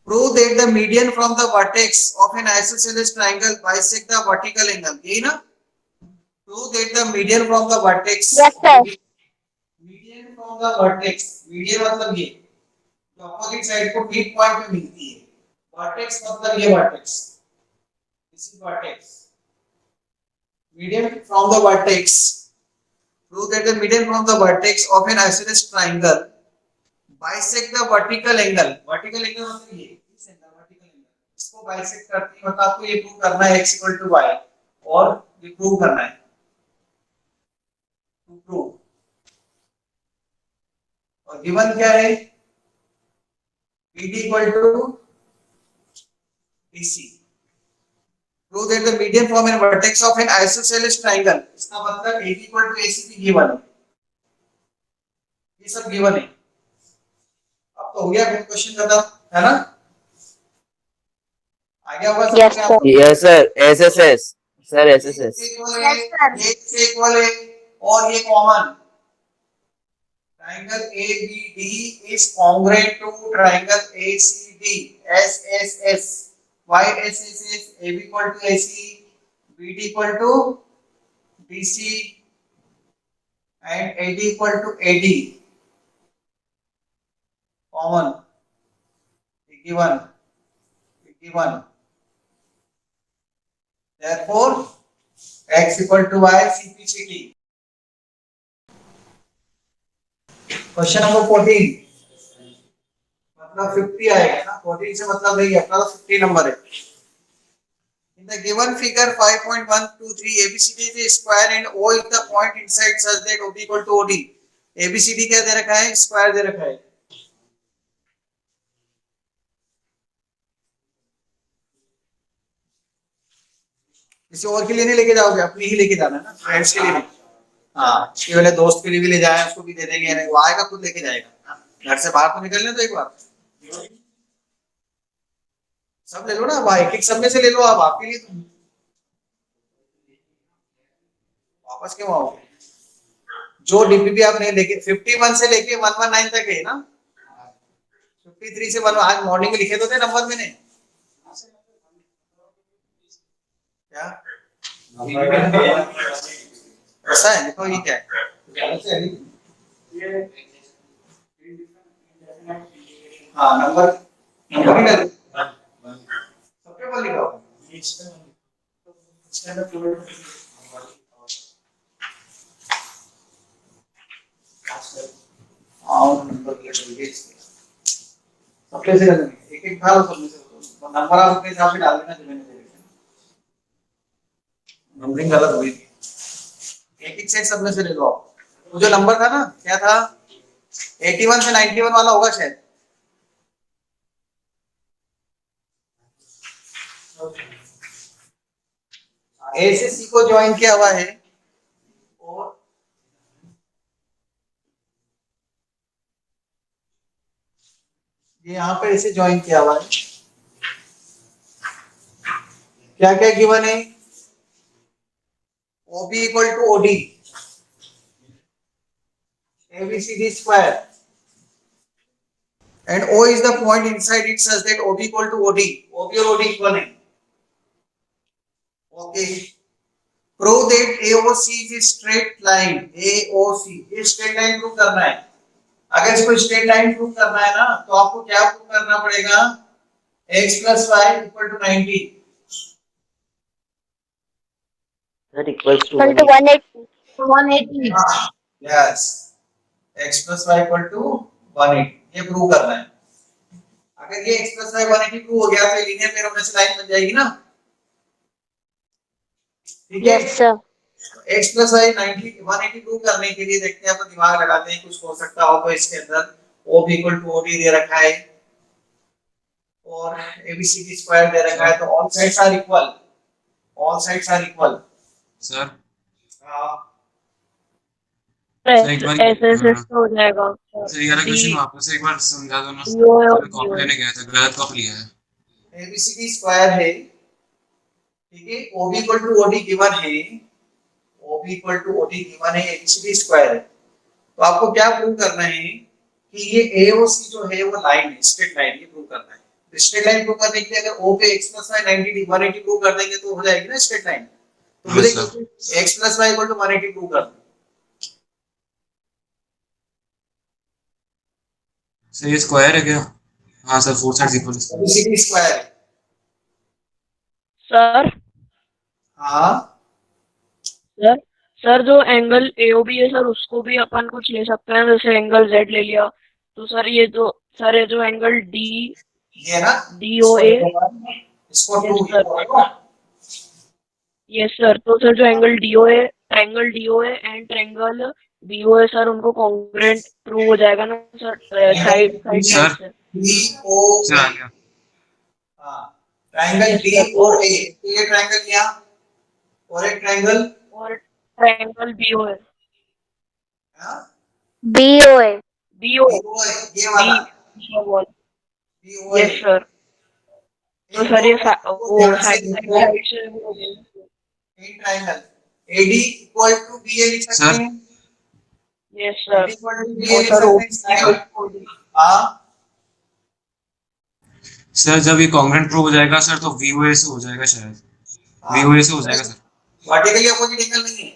Prove that the median from the vertex of an isosceles triangle bisect the vertical angle. यही ना? Prove that the median from the vertex. Yes, sir. Median from the vertex. Median मतलब ये जो opposite side को mid point पे मिलती है. Vertex मतलब ये vertex. This is vertex. Median from the vertex. Prove that the median from the vertex of an isosceles triangle bisect the vertical angle. Vertical angle मतलब ये इस एंगल वर्टिकल एंगल इसको bisect करती है. मतलब आपको ये प्रूव करना है x इक्वल टू y और ये प्रूव करना है. टू प्रूव और गिवन क्या है? BD equal to BC. Prove that the median from a vertex of an isosceles triangle. इसका मतलब AD इक्वल टू AC भी गिवन है. ये सब गिवन है. अब तो हो गया क्वेश्चन खत्म है ना? आ गया होगा Yes, समझ sir. में? Yes sir SSS sir SSS ये इक्वल है और ये common. Triangle ABD is congruent to triangle ACD. SSS. Why SSS? AB equal to AC, BD equal to BC, and AD equal to AD. Common. Given. Given. Therefore, X equal to Y CPCT. Question number 14 मतलब 50 आएगा ना. 14 से मतलब नहीं है अपना तो 50 number है. In the given figure 5.123 ABCD is square and O is the point inside such that OB equal to OD. ABCD क्या दे रखा है? स्क्वायर दे रखा है. किसी और के लिए नहीं लेके जाओगे, अपनी ही लेके जाना है ना, फ्रेंड्स के लिए नहीं. हाँ, इसके वाले दोस्त के लिए भी ले जाए, उसको भी दे देंगे. नहीं वो आएगा खुद लेके जाएगा. घर से बाहर तो निकलने तो एक बार सब ले लो ना. भाई एक सब में से ले लो. आप आपके लिए तो वापस क्यों आओगे? जो डीपीपी आपने लेके 51 से लेके 119 तक है ना. 53 से 1 आज मॉर्निंग में लिखे तो थे नंबर मैंने. क्या ऐसा है? देखो ये क्या है. हाँ नंबर नंबर ही सबके ऊपर लिखा हो. सबके से एक एक डालो. सब में से नंबर आप अपने हिसाब से डाल देना. जो मैंने दे रखे नंबरिंग गलत हुई थी. एक एक सेट सब में से ले लो आप. वो जो नंबर था ना क्या था? 81 से 91 वाला होगा शायद. ए से सी को ज्वाइन किया हुआ है और ये यहाँ पे ऐसे ज्वाइन किया हुआ है. क्या क्या गिवन है? OB equal to OD, ABCD square, and O is the point inside it such that OB equal to OD. OB और OD equal है. Okay. Prove that AOC is a straight line. AOC ये straight line prove करना है. अगर इसको straight line prove करना है ना तो आपको क्या प्रूव करना पड़ेगा? x plus y equal to 90. Sir equals to Equal to 180. 180. Yes. x plus y equal to 180. ये प्रूव करना है. अगर ये x plus y 180 प्रूव हो गया तो लीनियर पैरामीटर से लाइन बन जाएगी ना. ठीक है. Yes, sir. x plus y 90 180 prove करने के लिए देखते हैं अपन दिमाग लगाते हैं कुछ हो सकता हो तो इसके अंदर OB equal to OD दे रखा है और ABCD स्क्वायर दे रखा है तो all sides are equal. All sides are equal. Sir हाँ एक बार SSS हो जाएगा. सर ये वाला क्वेश्चन वापस एक बार समझा दो ना. यो कॉपी लेने गया था, गलत कॉपी लिया है. ABCD स्क्वायर है. ठीक है. OB equal to OD given है. OB equal to OD given है. ABCD स्क्वायर है. तो आपको क्या प्रूव करना है कि ये AOC जो है वो लाइन है, स्ट्रेट लाइन. ये प्रूव करना है. स्ट्रेट लाइन प्रूव करने के लिए अगर O पे x plus y 90 180 प्रूव कर देंगे तो हो जाएगी ना स्ट्रेट लाइन। तो मुझे Yes, sir. x plus y equal to 180 prove कर दो। सर ये स्क्वायर है क्या? हाँ sir, four side equal. ABCD square है। सर हाँ सर सर जो एंगल एओबी है सर उसको भी अपन कुछ ले सकते हैं, जैसे एंगल जेड ले लिया तो सर ये जो एंगल डी ये ना डीओए। इसको यस 2 सर, यस सर। तो सर जो angle DOA and triangle BOA sir उनको कॉन्ग्रुएंट प्रूव हो जाएगा ना सर, साइड साइड सर से। DO सर आ गया। हाँ ट्रायंगल यस सर। और DOA तो ये ट्रायंगल यहाँ और एक ट्रायंगल ट्रायंगल बीओए हाँ बीओए ये वाला DOA। Yes sir. तो इन सर दो ये ट्रायंगल को वो ध्यान से साइड देखो। साइड से वो हो गया। In triangle AD equal to BA लिख सकते सर। हैं। Yes sir. AD equal to BA और लिख सर सकते हैं साइड। हाँ सर जब ये कॉन्ग्रुएंट प्रूव हो जाएगा सर तो VOA से हो जाएगा शायद। VOA से हो जाएगा सर। वर्टिकली अपोजिट एंगल नहीं है,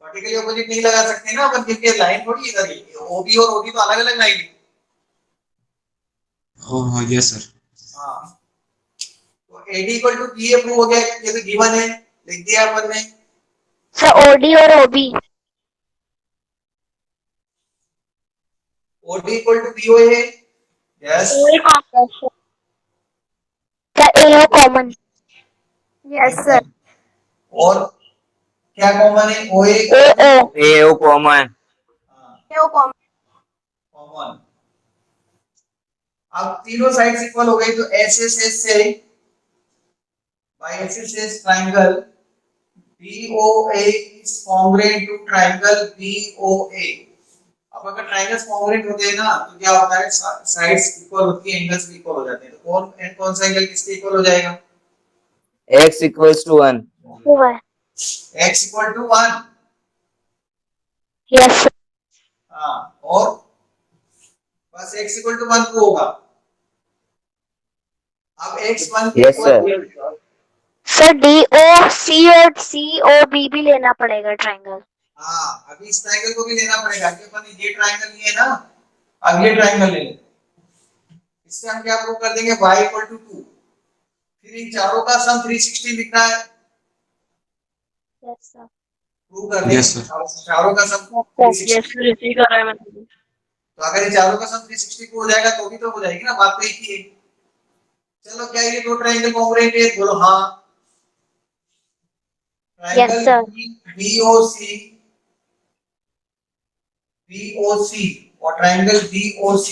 वर्टिकली अपोजिट नहीं लगा सकते ना अपन, क्योंकि लाइन थोड़ी इधर है, OB और OD तो अलग अलग लाइन है। ओह हाँ यस सर। हाँ तो AD equal to BA prove हो गया, ये तो गिवन है, लिख दिया अपन ने। सर ओडी और ओबी OD इक्वल टू BOA है। यस सर एओ कॉमन। Yes sir. और क्या कॉमन है? OA एओ AO कॉमन। कॉमन। अब तीनों साइड्स इक्वल हो गई तो SSS से by SSS triangle BOA is congruent to triangle BOA। अब अगर ट्रायंगल्स कॉन्ग्रुएंट होते हैं ना तो क्या होता है, साइड्स इक्वल होती है, एंगल्स भी इक्वल हो जाते हैं। तो कौन सा एंगल किसके इक्वल हो जाएगा? X equals to 1. x equal to 1। Yes हाँ और बस x इक्वल टू 1 को होगा। अब x 1 के Yes, sir. सर डीओ सी और सीओबी भी लेना पड़ेगा ट्रायंगल। हाँ अभी इस ट्रायंगल को भी लेना पड़ेगा, क्योंकि अपन ये ट्रायंगल लिए ना, अब ये ट्रायंगल ले लें। इससे हम क्या प्रूव कर देंगे? y equal to 2। फिर इन चारों का सम 360 लिखना है। Yes sir. प्रूव कर देंगे। Yes, sir. चारों का सम यस 360। सर, इसी कर रहा है मैं। तो अगर ये चारों का सम 360 को हो जाएगा तो भी तो हो जाएगी ना, बात तो एक ही है। चलो क्या ये दो ट्रायंगल कॉन्ग्रुएंट है? बोलो हाँ। Yes, sir. BOC BOC और ट्रायंगल DOC,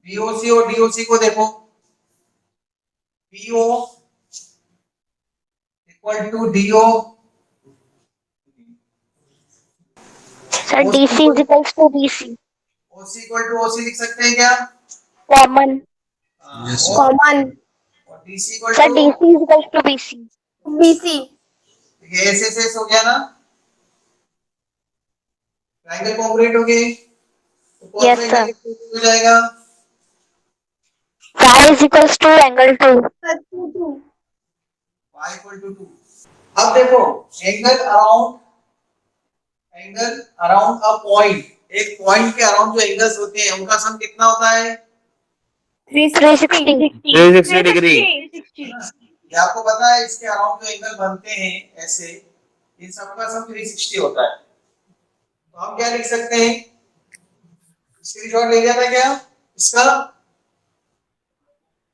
BOC और DOC को देखो। BO equal to DO, sir DC is equals to BC OC equal to OC लिख सकते हैं क्या? कॉमन। Yes, sir. कॉमन और DC equal sir to DC is equals to BC ये SSS हो गया ना, ट्रायंगल कॉन्ग्रुएंट हो गए। तो कौन Yes, सा एंगल हो जाएगा? y is equals to angle 2। y equal to 2। अब देखो एंगल अराउंड अ पॉइंट, एक पॉइंट के अराउंड जो एंगल्स होते हैं उनका सम कितना होता है? 360 360 degree. ये आपको पता है, इसके अराउंड जो एंगल बनते हैं ऐसे, इन सब का सम 360 होता है। तो हम क्या लिख सकते हैं? स्क्रीनशॉट ले लिया था क्या इसका?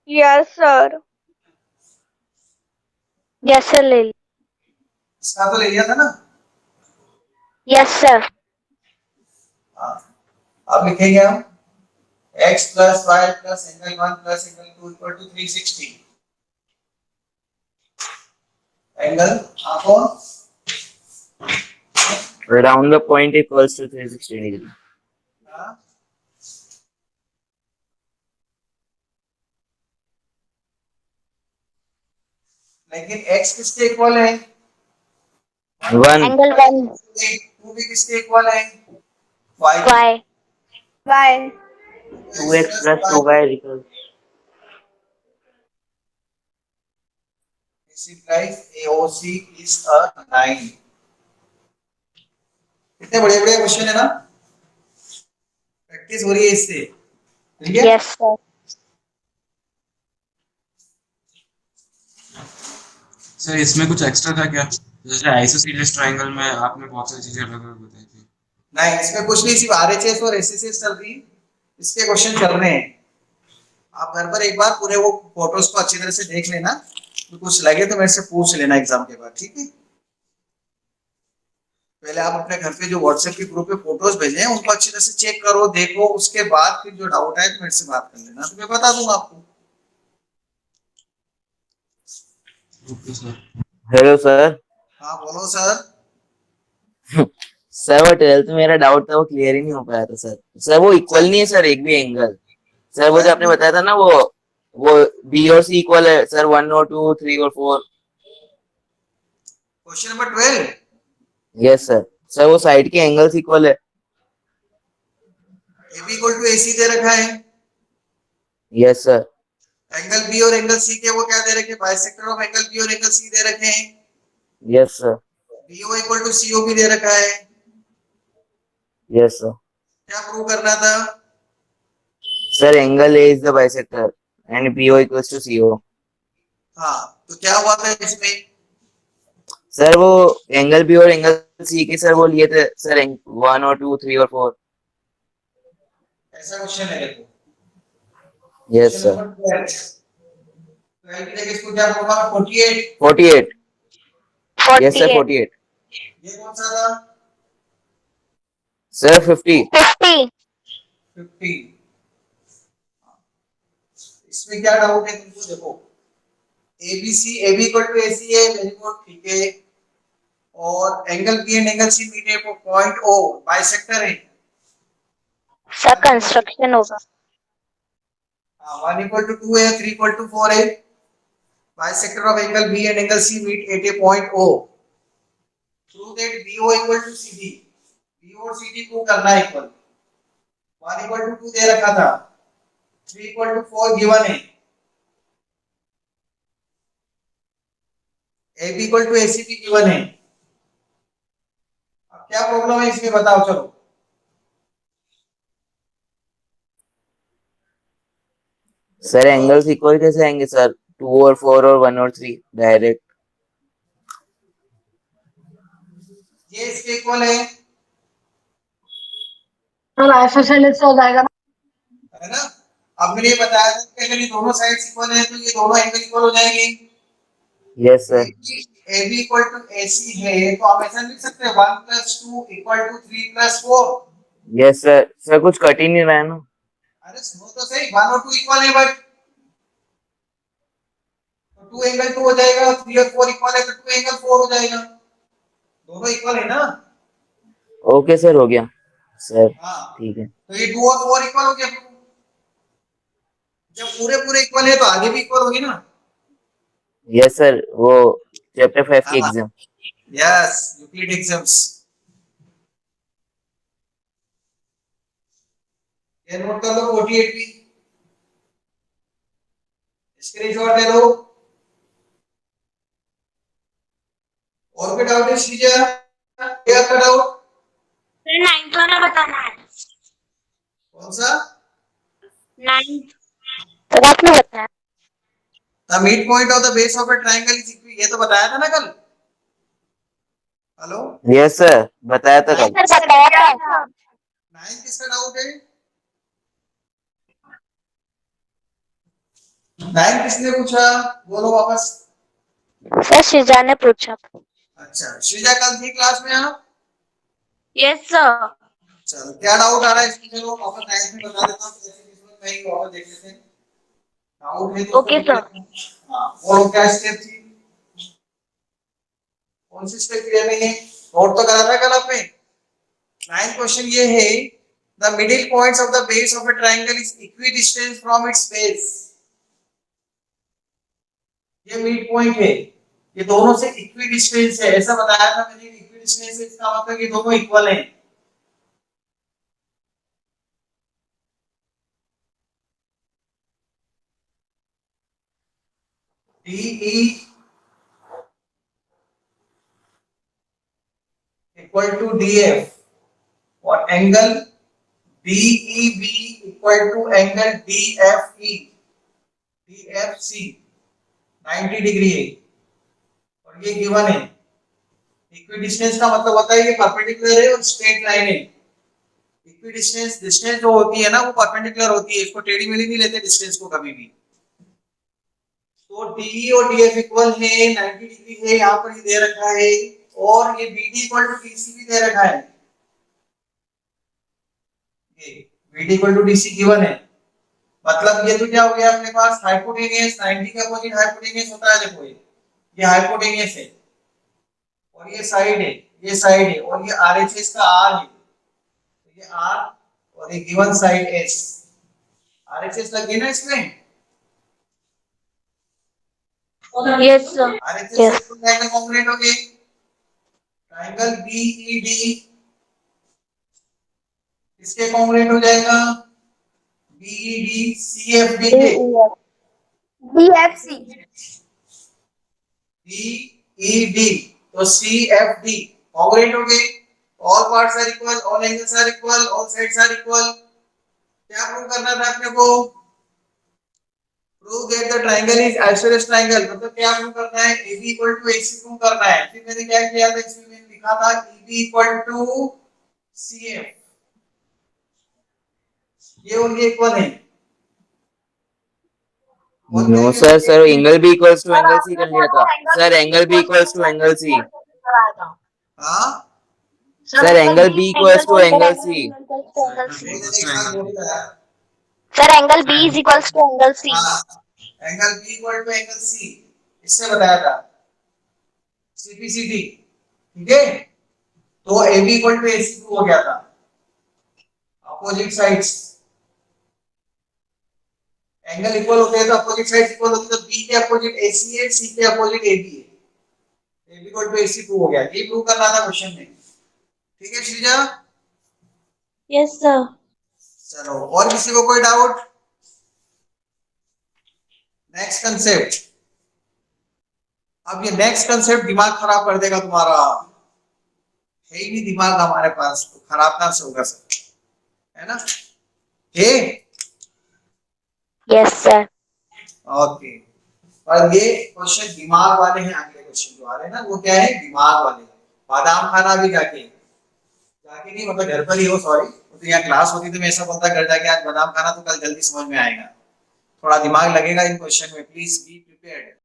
Yes sir. यस सर ले ली। इसका तो ले लिया था ना? Yes sir. हाँ अब लिखेंगे हम x plus y plus angle 1 plus angle 2 equal to 360। Angle कौन? Round the point equals to 360 degree. हाँ? लेकिन x किसके इक्वल है? 1. एंगल 1 2 भी किसके इक्वल है? y। y 2x plus 2y equals This implies AOC is a 9. कितने बड़े बड़े क्वेश्चन है ना, प्रैक्टिस हो रही है इससे, ठीक है। Yes sir. सर इसमें कुछ एक्स्ट्रा था क्या? जैसे आइसोसेलेस ट्रायंगल में आपने बहुत सारी चीजें अलग अलग बताई थी। नहीं, इसमें कुछ नहीं, सिर्फ आरएचएस और एसएसएस चल रही, इसके क्वेश्चन चल रहे हैं। आप घर पर एक बार पूरे वो फोटोज को अच्छी तरह से देख लेना, तो कुछ लगे तो मेरे से पूछ लेना एग्जाम के बाद, ठीक है। पहले आप अपने घर पे जो व्हाट्सएप के ग्रुप पे फोटोज भेजे हैं उनको अच्छी तरह से चेक करो, देखो, उसके बाद फिर जो डाउट आए तो मेरे से बात कर लेना, तो मैं बता दूंगा आपको। Okay sir. Hello sir. हाँ बोलो सर। सर वो 12th में मेरा डाउट था, वो क्लियर ही नहीं हो पाया था सर। सर वो इक्वल नहीं है सर, एक भी एंगल। सर वो जो आपने बताया था ना, वो बी और सी इक्वल है सर, 1 और 2 3 और 4। Question number 12। Yes sir. Sir वो साइड के एंगल्स इक्वल है। AB इक्वल टू AC दे रखा है। Yes sir. एंगल बी और एंगल सी के वो क्या दे रखे हैं, बाइसेक्टर ऑफ एंगल बी और एंगल सी दे रखे हैं। Yes sir. BO equal to CO भी दे रखा है। Yes sir. क्या प्रूव करना था? Sir angle A is the bisector and BO equals to CO। हाँ, तो क्या हुआ था इसमें? सर वो एंगल बी और एंगल सी के सर वो लिए थे सर, 1 और 2 3 और 4। ऐसा क्वेश्चन है देखो। Yes question sir. नंबर 12। 12 की जगह इसको क्या होगा, 48। 48। Yes sir 48। 48। ये कौन सा था? सर 50। 50। 50। इसमें क्या डाउट है तुमको, देखो, ABC AB equal to AC है, वेरी गुड, ठीक है। और angle B and angle C meet है, पॉइंट O बाइसेक्टर है। सर कंस्ट्रक्शन होगा। हाँ, 1 इक्वल टू 2 है, 3 इक्वल टू 4 है। Bisector of angle B and angle C meet at a point O। Prove that BO equal to CD। BO और CD prove करना है equal. 1 equal to 2 दे रखा था, 3 इक्वल टू 4 गिवन है। AB equal to AC भी given है। अब क्या प्रॉब्लम है इसमें बताओ, चलो। सर एंगल्स इक्वल कैसे आएंगे सर, 2 और 4 और 1 और 3 डायरेक्ट। ये इसके इक्वल है सर आइसोसेलेस हो जाएगा ना। है ना। अब मैंने ये बताया था कि अगर ये दोनों साइड्स इक्वल है तो ये दोनों एंगल इक्वल हो जाएंगे। Yes sir. AB equal to AC है तो आप ऐसा लिख सकते हैं 1 plus 2 equal to 3 plus 4। Yes sir. Sir कुछ कट ही नहीं रहा है ना। अरे सुनो तो सही, 1 और 2 इक्वल है, बट तो 2 एंगल 2 हो जाएगा, 3 और 4 इक्वल है तो 2 एंगल 4 हो जाएगा। दोनों इक्वल है ना। ओके सर, हो गया सर। हाँ, ठीक है। तो ये 2 और 4 इक्वल हो गया। जब पूरे पूरे इक्वल है तो आगे भी इक्वल होगी ना। यस सर, वो चैप्टर 5 की हाँ, एग्जाम। Yes, Euclid exams. ये नोट कर लो 48 भी, स्क्रीनशॉट ले लो। और कोई डाउट है श्रीजा? क्या का डाउट? सर 9th वाला बताना है। कौन सा? 9th। सर आपने बताया। The mid point of the base of a triangle is equi, ये तो बताया था ना कल। हेलो, यस सर, बताया था कल। सर बताया था। 9 किसका डाउट है? 9 किसने पूछा, बोलो वापस। सर शिजा ने पूछा। अच्छा, श्रीजा कल थी क्लास में आप? Yes sir. चलो, क्या डाउट आ रहा है इसमें, चलो वापस 9 में बता देता हूं, जैसे किस्मत में ही वापस देख लेते हैं। डाउट है तो उसको ओके लिख सर। लेते हैं। हां, और क्या स्टेप थी, कौन सी स्टेप क्लियर नहीं है, नोट तो करा था कल आपने। 9 क्वेश्चन ये है, the middle points of the base of a triangle is equidistant from its base. ये मिड पॉइंट है, ये दोनों से इक्विडिस्टेंस है, ऐसा बताया था मैंने। इक्विडिस्टेंस है इसका मतलब ये दोनों इक्वल हैं। DE इक्वल टू DF और angle DEB equal to angle DFC 90 degree है और ये गिवन है। इक्विडिस्टेंस का मतलब होता है ये परपेंडिकुलर है और स्ट्रेट लाइन है। इक्विडिस्टेंस डिस्टेंस जो होती है ना वो परपेंडिकुलर होती है, इसको टेढ़ी मेढ़ी नहीं लेते डिस्टेंस को कभी भी। तो DE और DF इक्वल है, 90 डिग्री है, यहाँ पर ये दे रखा है और ये BD इक्वल टू DC भी दे रखा है। ये BD equal to DC given है, मतलब ये तो क्या हो गया अपने पास हाइपोटेनियस 90 का अपोजिट हाइपोटेनियस होता है। देखो ये हाइपोटेनियस है और ये साइड है, ये साइड है और ये RHS का R है, तो ये R और ये गिवन साइड S, RHS लग गई ना इसमें। Yes sir. RHS Yes. से ट्रायंगल कॉन्ग्रुएंट हो गए। ट्रायंगल BED इसके कॉन्ग्रुएंट हो जाएगा BED CFD के DFC BED तो CFD कॉन्ग्रुएंट हो गए। All parts are equal, all angles are equal, all sides are equal. क्या प्रूव करना था अपने को? Prove that the triangle is isosceles triangle, मतलब क्या प्रूव करना है? AB equal to AC prove करना है। फिर मैंने क्या किया था, इसमें मैंने लिखा था EB इक्वल टू CF, ये उनके इक्वल है। No sir, sir angle B equals to angle C कर लिया था sir, angle B equals to angle C। हाँ sir angle B equals to angle C। Sir angle B is equals to angle C। Angle B equal to angle C इससे बताया था CPCT, ठीक है। तो AB equal to AC prove हो गया था। अपोजिट साइड्स एंगल इक्वल होते हैं तो अपोजिट साइड्स इक्वल होती है, तो B के अपोजिट AC है, C के अपोजिट AB है। AB equal to AC prove हो गया। ये प्रूव करना था क्वेश्चन में, ठीक है श्रीजा? Yes sir. चलो और किसी को कोई डाउट? Next concept. अब ये नेक्स्ट कंसेप्ट दिमाग खराब कर देगा तुम्हारा, है ही नहीं दिमाग हमारे पास, तो खराब कहां से होगा सब, है ना? है यस सर। ओके। और ये क्वेश्चन दिमाग वाले हैं, अगले क्वेश्चन जो आ रहे हैं ना वो क्या है? दिमाग वाले। बादाम खाना भी जाके जाके नहीं, मतलब घर पर ही हो, सॉरी, तो यहाँ क्लास होती तो मैं ऐसा बोलता घर जाके आज बादाम खाना, तो कल जल्दी समझ में आएगा। थोड़ा दिमाग लगेगा इन क्वेश्चन में, प्लीज बी प्रिपेयर्ड।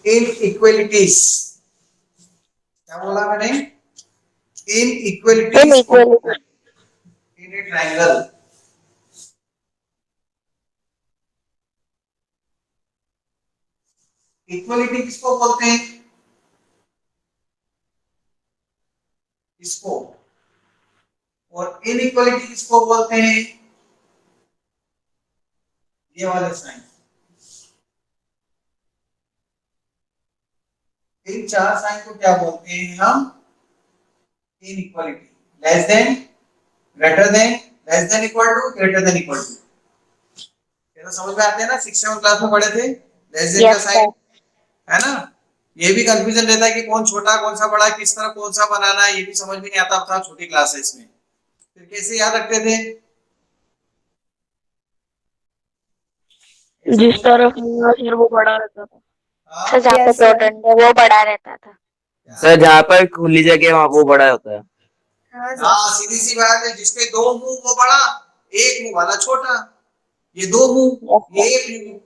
इनइक्वालिटीज, क्या बोला मैंने? Inequalities Inequality. इन ए ट्रायंगल। इक्वलिटी किसको बोलते हैं? इसको। और इनइक्वालिटी किसको बोलते हैं? ये वाले साइन। इन चार साइन को क्या बोलते हैं हम? Inequality. Less than, greater than, less than equal to, greater than equal to. ये तो समझ में आते हैं ना, 6-7 क्लास में पढ़े थे लेस देन का Yes, साइन, है ना? ये भी कंफ्यूजन रहता है कि कौन छोटा कौन सा बड़ा, किस तरह कौन सा बनाना है, ये भी समझ में नहीं आता था छोटी क्लासेस में। फिर कैसे याद रखते थे? जिस तरफ मुंह सर वो बड़ा रहता था। हाँ? सर जहाँ पे Yes, sir. प्रोटोन है वो बड़ा रहता था। सर जहाँ पर खुली जगह वहाँ वो बड़ा होता है। हाँ सीधी सी बात है, जिसके दो मुंह वो बड़ा, एक मुंह वाला छोटा। ये दो मुंह, ये एक मुंह,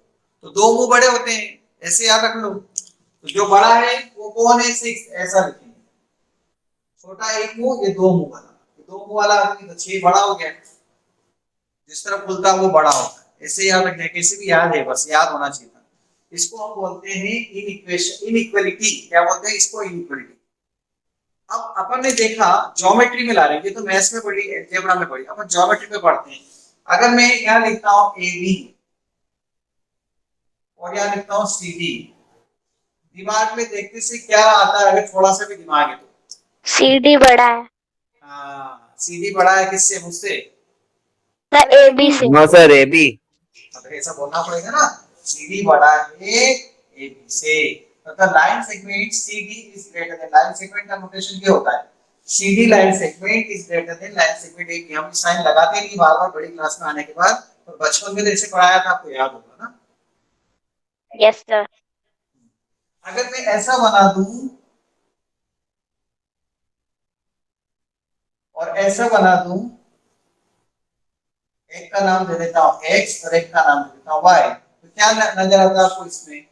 तो दो मुंह बड़े होते हैं, ऐसे याद रख लो। तो जो बड़ा है वो कौन है? 6, ऐसा लिखेंगे। छोटा एक मुंह, ये दो मुंह वाला, ये दो मुंह वाला आदमी तो 6 बड़ा हो गया। जिस तरह खुलता वो बड़ा होता है, ऐसे याद रखना है, कैसे भी याद है, बस याद होना चाहिए था। इसको हम बोलते हैं इनइक्वेशन, इनइक्वालिटी। क्या बोलते हैं इसको? इनइक्वालिटी। अब अपन ने देखा ज्योमेट्री में ला रहे हैं, ये तो मैथ्स में पढ़ी, अलजेब्रा में पढ़ी, अपन ज्योमेट्री में पढ़ते हैं। अगर मैं यहाँ लिखता हूँ AB और यहाँ लिखता हूँ CD, दिमाग में देखने से क्या आता है? अगर थोड़ा सा भी दिमाग है तो CD बड़ा है। हाँ, CD बड़ा है किससे? मुझसे। सर ए बी से। No sir A B. मतलब ऐसा बोलना पड़ेगा ना, CD बड़ा है AB से, मतलब line segment CD is greater then, line segment का नोटेशन क्या होता है, CD line segment is greater then line segment AB। हम साइन लगाते नहीं बार बार बड़ी क्लास में आने के बाद, और बचपन में तो इसे पढ़ाया था, आपको याद होगा ना। Yes sir. अगर मैं ऐसा बना दूं और ऐसा बना दूं, एक का नाम दे देता हूं x और एक का नाम दे देता हूं y, तो क्या नजर आता है आपको इसमें?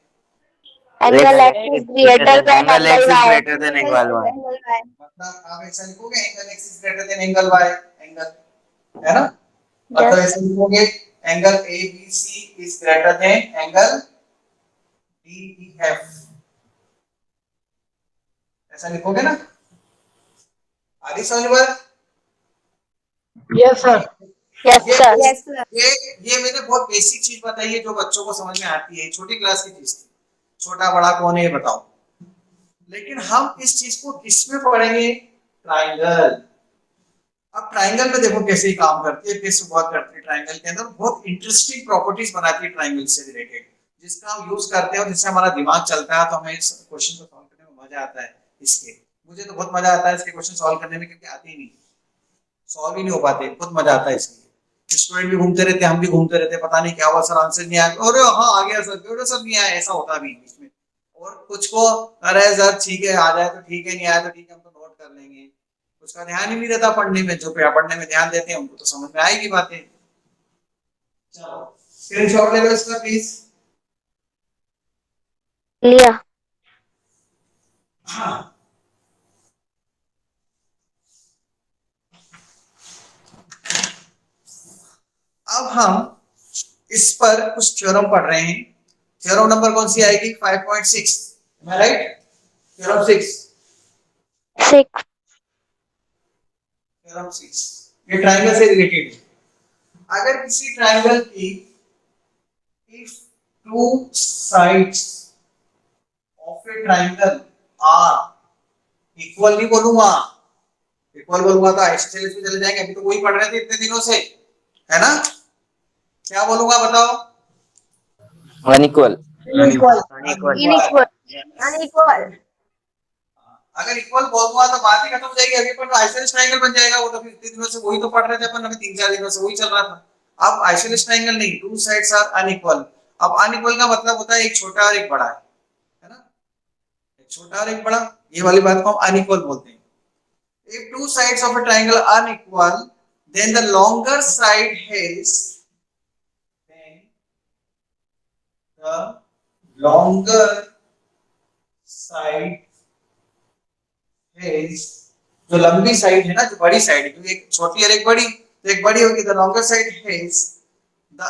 Angle X is greater than angle angle X is Y. Greater than angle Y. मतलब आप ऐसा लिखोगे angle x is greater than angle y, angle, है ना, मतलब यस। ऐसे लिखोगे angle ABC is greater than angle DEF, ऐसा लिखोगे ना। आगे समझ में? Yes sir. Yes sir. ये मैंने बहुत बेसिक चीज बताई है जो बच्चों को समझ में आती है, छोटी क्लास की चीज थी। छोटा बड़ा कौन है ये बताओ। लेकिन हम इस चीज को किसमें पढ़ेंगे? ट्राइंगल। अब ट्राइंगल में देखो कैसे काम करती है, कैसे वर्क करती है। ट्राइंगल के अंदर बहुत इंटरेस्टिंग प्रॉपर्टीज बनाती है ट्राइंगल से रिलेटेड, जिसका हम यूज करते हैं और जिससे हमारा दिमाग चलता है, तो हमें इस क्वेश्चन को सॉल्व करने में मजा आता है। इसके मुझे तो बहुत मजा आता है इसके क्वेश्चन सॉल्व करने में, क्योंकि आते ही नहीं, सॉल्व ही नहीं हो पाते, बहुत मजा आता है इसलिए। स्टूडेंट भी घूमते रहते, हम भी घूमते रहते, पता नहीं क्या हुआ सर, आंसर नहीं आया, अरे हाँ आ गया सर, अरे सर नहीं आया, ऐसा होता भी बीच में। और कुछ को अरे सर ठीक है, आ जाए तो ठीक है, नहीं आया तो ठीक है, हम तो नोट कर लेंगे। उसका ध्यान ही नहीं रहता पढ़ने में, जो पढ़ने में ध्यान देते हैं उनको तो समझ में आएगी बातें। चलो स्क्रीनशॉट ले लो इसका प्लीज। लिया। हाँ, अब हम इस पर कुछ थ्योरम पढ़ रहे हैं। थ्योरम नंबर कौन सी आएगी? 5.6, राइट? थ्योरम 6, 6। थ्योरम 6 ये ट्राइंगल से रिलेटेड है। अगर किसी ट्राइंगल की if two sides of a triangle are equal, नहीं बोलूंगा, इक्वल बोलूंगा तो आइसोसेलेस में चले जाएंगे, अभी तो वही पढ़ रहे थे इतने दिनों से, है ना। क्या बोलूंगा बताओ? Unequal. Equal. Unequal. Inequal. Unequal. अगर इक्वल बोल दूंगा तो बात ही खत्म हो जाएगी, अभी पर आइसोसेलेस ट्रायंगल बन जाएगा। वो तो फिर इतने दिनों से वही तो पढ़ रहे थे अपन, अभी 3-4 दिनों से वही चल रहा था। अब आइसोसेलेस ट्रायंगल नहीं, टू साइड्स आर अनइक्वल। अब अनइक्वल का मतलब होता है एक छोटा और एक बड़ा है ना, एक छोटा और एक बड़ा, ये वाली बात को हम अनइक्वल बोलते हैं। If two sides of a triangle are unequal, then the longer side has, then the longer side has, जो लंबी साइड है ना, जो बड़ी साइड है, क्योंकि एक छोटी और एक बड़ी, तो एक बड़ी होगी, the longer side has the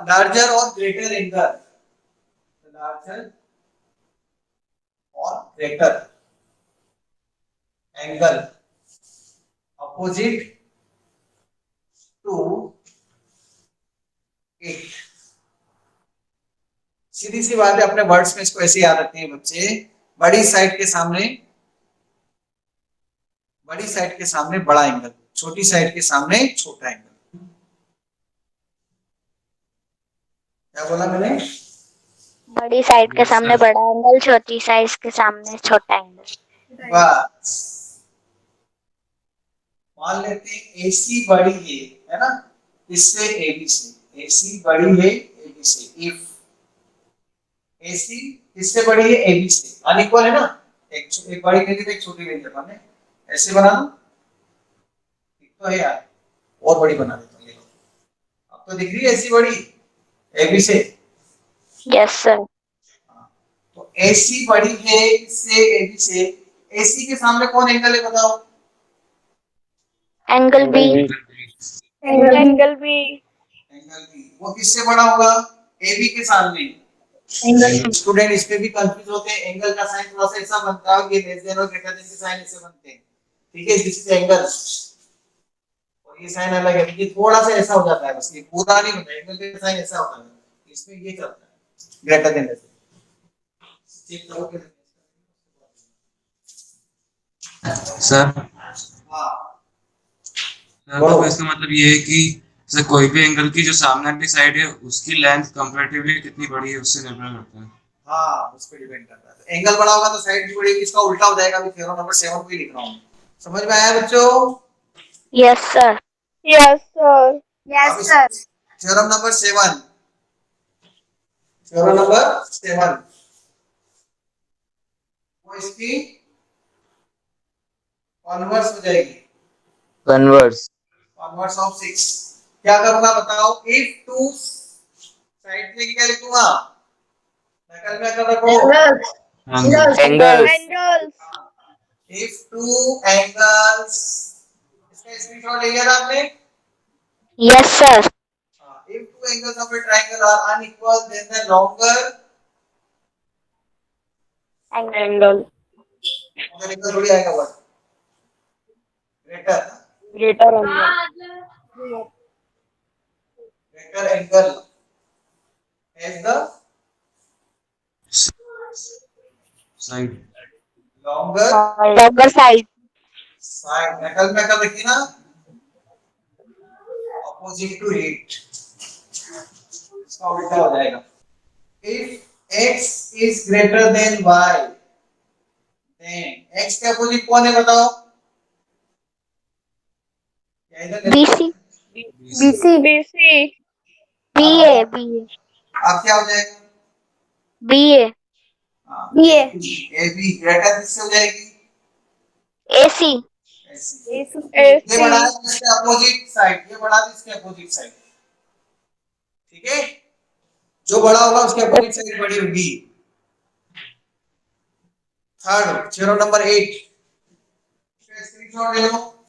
larger or greater angle, the larger or greater angle opposite to it। सीधी सी बात है, अपने वर्ड्स में इसको ऐसे याद रखते हैं बच्चे, बड़ी साइड के सामने, बड़ी साइड के सामने बड़ा एंगल, छोटी साइड के सामने छोटा एंगल। क्या बोला मैंने? बड़ी साइड के सामने बड़ा एंगल, छोटी साइज के सामने छोटा एंगल। बस मान लेते हैं AC बड़ी है ना, इससे AB से, AC बड़ी है AB से, इफ AC इससे बड़ी है AB से, अनइक्वल है ना, एक बड़ी ले ली तो एक छोटी ले ली अपन ने, ऐसे बना दो, ठीक तो है यार, और बड़ी बना देता हूँ, अब तो दिख रही है AC बड़ी AB से। Yes sir. तो AC बड़ी है इससे AB से, AC के सामने कौन एंगल है बताओ? Angle B. Angle B. Angle B, वो किससे बड़ा होगा? AB के सामने। स्टूडेंट इसमें भी कंफ्यूज होते हैं, एंगल का साइन थोड़ा सा ऐसा बनता है, ये लेस देन और ग्रेटर देन के साइन ऐसे बनते हैं, ठीक है, दिस इज एंगल, और ये साइन अलग है, ये थोड़ा सा ऐसा हो जाता है, बस ये पूरा नहीं होता, एंगल का साइन ऐसा होता है, इसमें ये चलता है ग्रेटर देन ऐसे, ठीक करोगे? सर हां सर तो इसका मतलब ये है कि सर कोई भी एंगल की जो सामने वाली साइड है उसकी लेंथ कंपैरेटिवली कितनी बड़ी है उससे निर्भर करता है। हाँ, उस पर डिपेंड करता है। तो एंगल बड़ा होगा तो साइड भी बढ़ेगी, इसका उल्टा हो जाएगा। अभी थ्योरम नंबर 7 को ही लिख रहा हूँ। समझ में आया बच्चों? Yes sir. Yes sir. अब थ्योरम नंबर 7, थ्योरम नंबर 7 वो इसकी कॉन्वर्स हो जाएगी, कन्वर्स। Converse of 6। क्या करूंगा बताओ? इफ टू साइड से क्या लिखूंगा? नकल में कर रखो। Angles. Angles. If two angles, इसका स्क्रीनशॉट ले लिया था आपने? Yes sir. If two angles of a triangle are unequal, then the longer angle angle थोड़ी आएगा word greater greater angle angle as the side longer longer side. side। नकल में कर रखी ना, opposite to it, इसका उल्टा हो जाएगा। If x is greater than y, then x के अपोजिट कौन है बताओ? या इधर BC. BC. BC. BA BA अब क्या हो जाएगा? BA BA. A be greater किससे हो जाएगी? एसी। ऐसी। एसी। ये बढ़ा है इसके अपोजिट साइड, ये बढ़ा है इसके अपोजिट साइड। ठीक है, जो बड़ा होगा उसके अपोजिट साइड बड़ी होगी। थर्ड, थ्योरम नंबर 8, स्क्रीनशॉट ले लो।